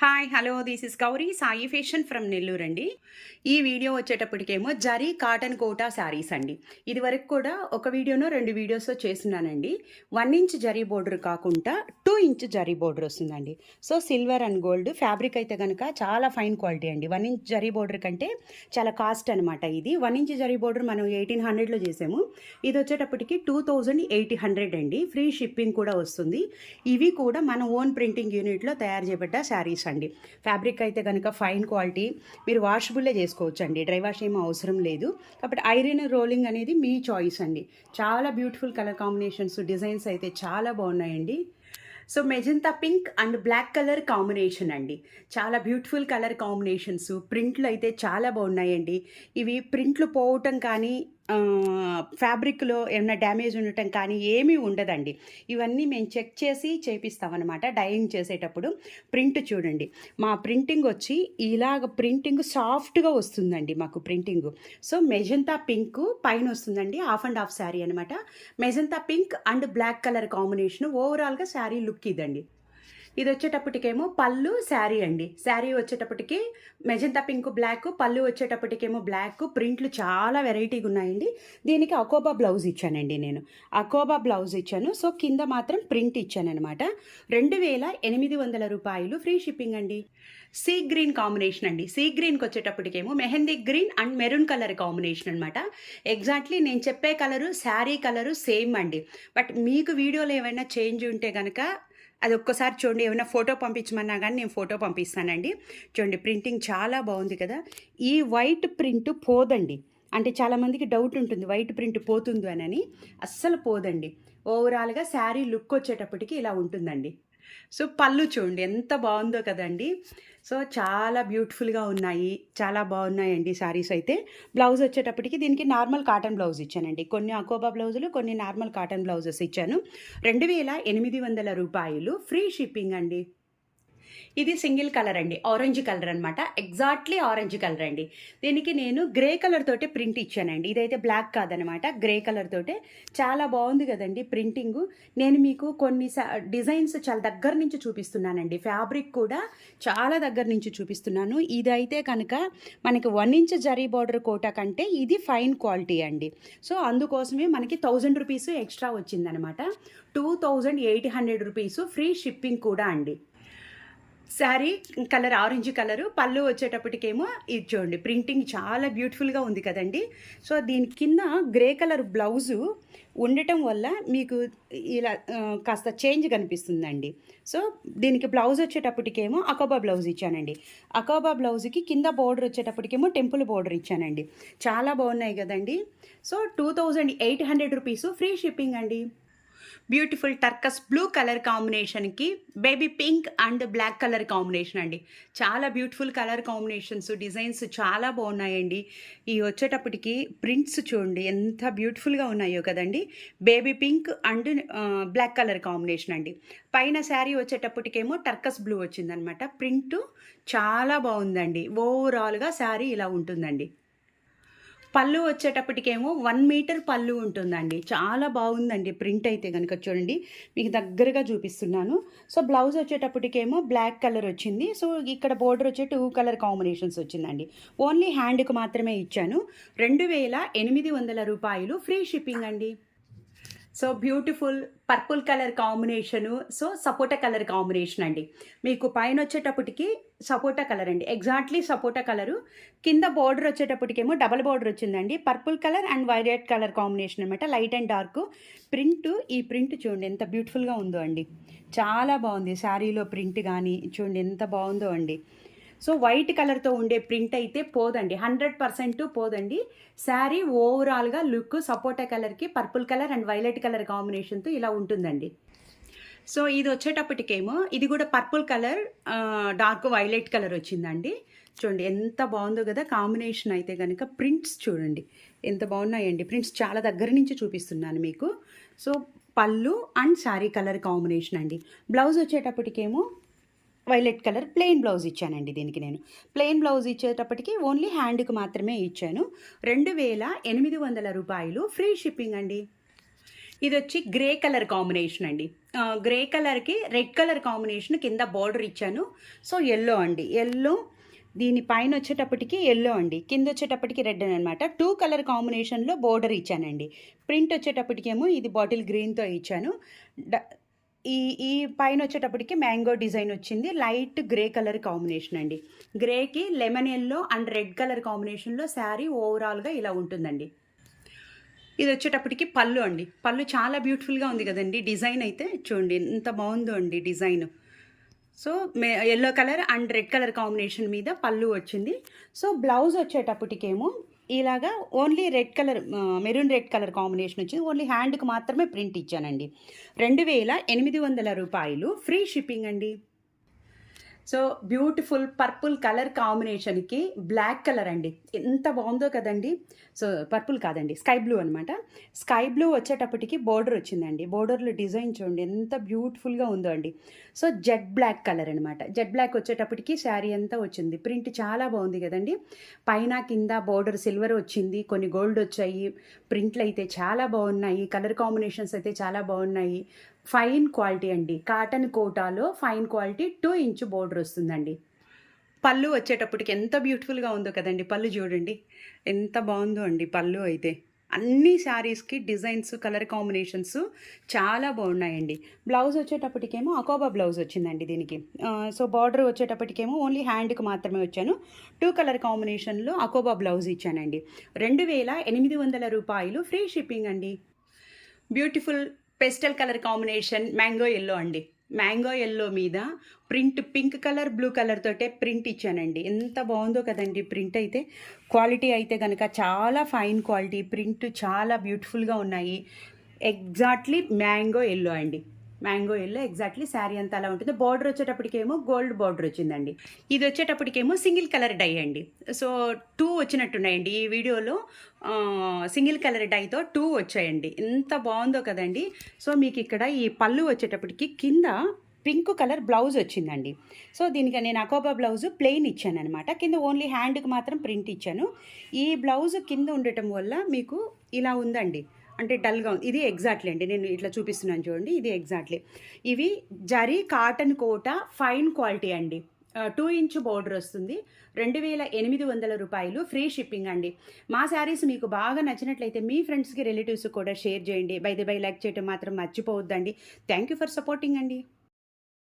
Hi hello this is Gauri Sai fashion from Nellore అండి. ఈ video వచ్చేటప్పటికేమో జరీ కాటన్ కోటా శారీస్ అండి. ఇది వరకు కూడా ఒక వీడియోనో 2 వీడియోస్ చేస్తున్నానండి. 1 ఇంచ్ జరీ బోర్డర్ కాకుండా 2 ఇంచ్ జరీ బోర్డర్ వస్తుందండి. So silver and gold fabric అయితే కనుక చాలా ఫైన్ క్వాలిటీ అండి. 1 ఇంచ్ జరీ బోర్డర్ కంటే చాలా కాస్ట్ అనమాట. ఇది 1 ఇంచ్ జరీ బోర్డర్ మనం 1800లో చేసాము. ఇది వచ్చేటప్పటికి 2800 అండి. ఫ్రీ షిప్పింగ్ కూడా వస్తుంది. ఇవి కూడా మన ఓన్ ప్రింటింగ్ యూనిట్లో తయారు చేయబడ్డ శారీస్ అండి. ఫ్యాబ్రిక్ అయితే కనుక ఫైన్ క్వాలిటీ, మీరు వాషబుల్లే చేసుకోవచ్చు అండి. డ్రై వాష్ ఏమీ అవసరం లేదు. కాబట్టి ఐరన్ రోలింగ్ అనేది మీ చాయిస్ అండి. చాలా బ్యూటిఫుల్ కలర్ కాంబినేషన్స్, డిజైన్స్ అయితే చాలా బాగున్నాయండి. So magenta pink and black colour combination అండి. చాలా బ్యూటిఫుల్ కలర్ కాంబినేషన్స్. ప్రింట్లు అయితే చాలా బాగున్నాయండి. ఇవి ప్రింట్లు పోవటం కానీ ఫ్యాబ్రిక్లో ఏమైనా డ్యామేజ్ ఉండటం కానీ ఏమీ ఉండదండి. ఇవన్నీ మేము చెక్ చేసి చేపిస్తామన్నమాట. డైయింగ్ చేసేటప్పుడు ప్రింట్ చూడండి, మా ప్రింటింగ్ వచ్చి ఇలాగ ప్రింటింగ్ సాఫ్ట్గా వస్తుందండి మాకు ప్రింటింగ్. సో మెజంతా పింక్ పైన వస్తుందండి, హాఫ్ అండ్ హాఫ్ శారీ అనమాట. Magenta pink and black colour combination. ఓవరాల్గా శారీ లుక్ ఇదండి. ఇది వచ్చేటప్పటికేమో పళ్ళు శారీ అండి. శారీ వచ్చేటప్పటికి మెజంతా పింక్ బ్లాక్, పళ్ళు వచ్చేటప్పటికేమో బ్లాక్. ప్రింట్లు చాలా వెరైటీగా ఉన్నాయండి. దీనికి అకోబా బ్లౌజ్ ఇచ్చానండి నేను. అకోబా బ్లౌజ్ ఇచ్చాను. సో కింద మాత్రం ప్రింట్ ఇచ్చాను అనమాట. 2800 రూపాయలు ఫ్రీ షిప్పింగ్ అండి. సీ గ్రీన్ కాంబినేషన్ అండి. సీ గ్రీన్కి వచ్చేటప్పటికేమో mehndi green and maroon colour combination అనమాట. ఎగ్జాక్ట్లీ నేను చెప్పే కలరు శారీ కలరు సేమ్ అండి. బట్ మీకు వీడియోలో ఏమైనా చేంజ్ ఉంటే కనుక అది ఒక్కసారి చూడండి. ఏమైనా ఫోటో పంపించమన్నా కానీ నేను ఫోటో పంపిస్తానండి. చూడండి ప్రింటింగ్ చాలా బాగుంది కదా. ఈ వైట్ ప్రింట్ పోదండి. అంటే చాలామందికి డౌట్ ఉంటుంది వైట్ ప్రింట్ పోతుంది అని. అస్సలు పోదండి. ఓవరాల్గా శారీ లుక్ వచ్చేటప్పటికి ఇలా ఉంటుందండి. సో పళ్ళు చూడండి ఎంత బాగుందో కదండి. సో చాలా బ్యూటిఫుల్గా ఉన్నాయి, చాలా బాగున్నాయండి శారీస్ అయితే. బ్లౌజ్ వచ్చేటప్పటికి దీనికి నార్మల్ కాటన్ బ్లౌజ్ ఇచ్చానండి. కొన్ని అకోబా బ్లౌజులు, కొన్ని నార్మల్ కాటన్ బ్లౌజెస్ ఇచ్చాను. 2800 రూపాయలు ఫ్రీ షిప్పింగ్ అండి. ఇది సింగిల్ కలర్ అండి, ఆరెంజ్ కలర్ అనమాట. ఎగ్జాక్ట్లీ ఆరెంజ్ కలర్ అండి. దీనికి నేను గ్రే కలర్ తోటే ప్రింట్ ఇచ్చానండి. ఇదైతే బ్లాక్ కాదనమాట, గ్రే కలర్ తోటే. చాలా బాగుంది కదండి ప్రింటింగ్. నేను మీకు కొన్ని డిజైన్స్ చాలా దగ్గర నుంచి చూపిస్తున్నానండి. ఫ్యాబ్రిక్ కూడా చాలా దగ్గర నుంచి చూపిస్తున్నాను. ఇదైతే కనుక మనకి 1 ఇంచ్ జరీ బార్డర్ కోటా కంటే ఇది ఫైన్ క్వాలిటీ అండి. సో అందుకోసమే మనకి 1000 రూపీస్ ఎక్స్ట్రా వచ్చిందనమాట. 2800 రూపీస్ ఫ్రీ షిప్పింగ్ కూడా అండి. శారీ కలర్ ఆరెంజ్ కలరు, పళ్ళు వచ్చేటప్పటికేమో ఇది చూడండి ప్రింటింగ్ చాలా బ్యూటిఫుల్గా ఉంది కదండి. సో దీని కింద గ్రే కలర్ బ్లౌజు ఉండటం వల్ల మీకు ఇలా కాస్త చేంజ్ కనిపిస్తుందండి. సో దీనికి బ్లౌజ్ వచ్చేటప్పటికేమో అకోబా బ్లౌజ్ ఇచ్చానండి. అకోబా బ్లౌజ్కి కింద బోర్డర్ వచ్చేటప్పటికేమో టెంపుల్ బోర్డర్ ఇచ్చానండి. చాలా బాగున్నాయి కదండి. సో 2800 రూపీస్ ఫ్రీ షిప్పింగ్ అండి. బ్యూటిఫుల్ టర్కస్ బ్లూ కలర్ కాంబినేషన్కి baby pink and black colour combination అండి. చాలా బ్యూటిఫుల్ కలర్ కాంబినేషన్స్, డిజైన్స్ చాలా బాగున్నాయండి. ఇవి వచ్చేటప్పటికి ప్రింట్స్ చూడండి ఎంత బ్యూటిఫుల్గా ఉన్నాయో కదండి. Baby pink and black colour combination అండి. పైన శారీ వచ్చేటప్పటికేమో టర్కస్ బ్లూ వచ్చిందనమాట. ప్రింట్ చాలా బాగుందండి. ఓవరాల్గా శారీ ఇలా ఉంటుందండి. పళ్ళు వచ్చేటప్పటికేమో 1 మీటర్ పళ్ళు ఉంటుందండి. చాలా బాగుందండి ప్రింట్ అయితే కనుక చూడండి, మీకు దగ్గరగా చూపిస్తున్నాను. సో బ్లౌజ్ వచ్చేటప్పటికేమో బ్లాక్ కలర్ వచ్చింది. సో ఇక్కడ బోర్డర్ వచ్చే 2 కలర్ కాంబినేషన్స్ వచ్చిందండి. ఓన్లీ హ్యాండ్కి మాత్రమే ఇచ్చాను. 2800 రూపాయలు ఫ్రీ షిప్పింగ్ అండి. So beautiful purple colour combination. So సపోటా కలర్ కాంబినేషన్ అండి. మీకు పైన వచ్చేటప్పటికి సపోటా కలర్ అండి, ఎగ్జాక్ట్లీ సపోటా కలరు. కింద బోర్డర్ వచ్చేటప్పటికేమో డబల్ బోర్డర్ వచ్చిందండి. Purple colour and violet colour combination అనమాట, లైట్ అండ్ డార్క్. ప్రింట్ ఈ ప్రింట్ చూడండి ఎంత బ్యూటిఫుల్గా ఉందో అండి. చాలా బాగుంది శారీలో ప్రింట్ కానీ చూడండి ఎంత బాగుందో అండి. సో వైట్ కలర్తో ఉండే ప్రింట్ అయితే పోదండి, 100% పోదండి. శారీ ఓవరాల్గా లుక్ సపోటా కలర్కి purple colour and violet colour కాంబినేషన్తో ఇలా ఉంటుందండి. సో ఇది వచ్చేటప్పటికేమో ఇది కూడా purple colour dark violet colour వచ్చిందండి. చూడండి ఎంత బాగుందో కదా కాంబినేషన్ అయితే కనుక. ప్రింట్స్ చూడండి ఎంత బాగున్నాయండి. ప్రింట్స్ చాలా దగ్గర నుంచి చూపిస్తున్నాను మీకు. సో పళ్ళు అండ్ శారీ కలర్ కాంబినేషన్ అండి. బ్లౌజ్ వచ్చేటప్పటికేమో వైలెట్ కలర్ ప్లెయిన్ బ్లౌజ్ ఇచ్చానండి. దీనికి నేను ప్లెయిన్ బ్లౌజ్ ఇచ్చేటప్పటికి ఓన్లీ హ్యాండ్కి మాత్రమే ఇచ్చాను. 2800 రూపాయలు ఫ్రీ షిప్పింగ్ అండి. ఇది వచ్చి గ్రే కలర్ కాంబినేషన్ అండి. గ్రే కలర్కి రెడ్ కలర్ కాంబినేషన్ కింద బార్డర్ ఇచ్చాను. సో ఎల్లో అండి, ఎల్లో దీని పైన వచ్చేటప్పటికి ఎల్లో అండి, కింద వచ్చేటప్పటికి రెడ్ అనమాట. 2 కలర్ కాంబినేషన్లో బోర్డర్ ఇచ్చానండి. ప్రింట్ వచ్చేటప్పటికేమో ఇది బాటిల్ గ్రీన్తో ఇచ్చాను. ఈ ఈ పైన వచ్చేటప్పటికి మ్యాంగో డిజైన్ వచ్చింది. లైట్ గ్రే కలర్ కాంబినేషన్ అండి. గ్రేకి lemon yellow and red colour కాంబినేషన్లో శారీ ఓవరాల్గా ఇలా ఉంటుందండి. ఇది వచ్చేటప్పటికి పళ్ళు అండి. పళ్ళు చాలా బ్యూటిఫుల్గా ఉంది కదండి. డిజైన్ అయితే చూడండి ఎంత బాగుందో అండి design. So yellow colour and red colour combination మీద పళ్ళు వచ్చింది. సో బ్లౌజ్ వచ్చేటప్పటికేమో ఇలాగా only red colour, maroon red colour combination వచ్చింది. ఓన్లీ హ్యాండ్కి మాత్రమే ప్రింట్ ఇచ్చానండి. 2800 రూపాయలు, ఫ్రీ షిప్పింగ్ అండి. సో బ్యూటిఫుల్ పర్పుల్ కలర్ కాంబినేషన్కి బ్లాక్ కలర్ అండి, ఎంత బాగుందో కదండి. సో పర్పుల్ కాదండి, స్కై బ్లూ అనమాట. స్కై బ్లూ వచ్చేటప్పటికి బోర్డర్ వచ్చిందండి. బోర్డర్లో డిజైన్ చూడండి ఎంత బ్యూటిఫుల్గా ఉందో అండి. సో జెడ్ బ్లాక్ కలర్ అనమాట. జెడ్ బ్లాక్ వచ్చేటప్పటికి శారీ అంతా వచ్చింది. ప్రింట్ చాలా బాగుంది కదండి. పైన కింద బోర్డర్ సిల్వర్ వచ్చింది, కొన్ని గోల్డ్ వచ్చాయి. ప్రింట్లు అయితే చాలా బాగున్నాయి, కలర్ కాంబినేషన్స్ అయితే చాలా బాగున్నాయి. ఫైన్ క్వాలిటీ అండి, కాటన్ కోటాలో ఫైన్ క్వాలిటీ 2 ఇంచ్ బోర్డర్ వస్తుందండి. పళ్ళు వచ్చేటప్పటికి ఎంత బ్యూటిఫుల్గా ఉందో కదండి. పళ్ళు చూడండి ఎంత బాగుందో అండి. పళ్ళు అయితే అన్ని శారీస్కి డిజైన్స్, కలర్ కాంబినేషన్స్ చాలా బాగున్నాయండి. బ్లౌజ్ వచ్చేటప్పటికేమో అకోబా బ్లౌజ్ వచ్చిందండి దీనికి. సో బార్డర్ వచ్చేటప్పటికేమో ఓన్లీ హ్యాండ్కి మాత్రమే వచ్చాను. 2 కలర్ కాంబినేషన్లో అకోబా బ్లౌజ్ ఇచ్చానండి. 2800 రూపాయలు, ఫ్రీ షిప్పింగ్ అండి. Beautiful pastel colour combination mango yellow అండి. మ్యాంగో ఎల్లో మీద print pink colour, blue colour తోటే ప్రింట్ ఇచ్చానండి. ఎంత బాగుందో కదండి. ప్రింట్ అయితే క్వాలిటీ అయితే కనుక చాలా ఫైన్ క్వాలిటీ, ప్రింట్ చాలా బ్యూటిఫుల్గా ఉన్నాయి. ఎగ్జాక్ట్లీ మ్యాంగో ఎల్లో అండి. మ్యాంగో ఎల్లో ఎగ్జాక్ట్లీ శారీ అంతా అలా ఉంటుంది. బార్డర్ వచ్చేటప్పటికేమో గోల్డ్ బార్డర్ వచ్చిందండి. ఇది వచ్చేటప్పటికేమో సింగిల్ కలర్ డై అండి. సో 2 వచ్చినట్టున్నాయండి ఈ వీడియోలో. సింగిల్ కలర్ డైతో 2 వచ్చాయండి. ఎంత బాగుందో కదండి. సో మీకు ఇక్కడ ఈ పళ్ళు వచ్చేటప్పటికి కింద పింక్ కలర్ బ్లౌజ్ వచ్చిందండి. సో దీనికి నేను అకోబా బ్లౌజ్ ప్లెయిన్ ఇచ్చాను అనమాట. కింద ఓన్లీ హ్యాండ్కి మాత్రం ప్రింట్ ఇచ్చాను. ఈ బ్లౌజ్ కింద ఉండటం వల్ల మీకు ఇలా ఉందండి, అంటే డల్గా ఉంది. ఇది ఎగ్జాక్ట్లీ అండి, నేను ఇట్లా చూపిస్తున్నాను చూడండి. ఇది ఎగ్జాక్ట్లీ ఇవి జరీ కాటన్ కోట ఫైన్ క్వాలిటీ అండి. 2 ఇంచ్ బోర్డర్ వస్తుంది. 2800 రూపాయలు, ఫ్రీ షిప్పింగ్ అండి. మా శారీస్ మీకు బాగా నచ్చినట్లయితే మీ ఫ్రెండ్స్కి, రిలేటివ్స్కి కూడా షేర్ చేయండి. బై లైక్ చేయడం మాత్రం మర్చిపోవద్దండి. థ్యాంక్ యూ ఫర్ సపోర్టింగ్ అండి.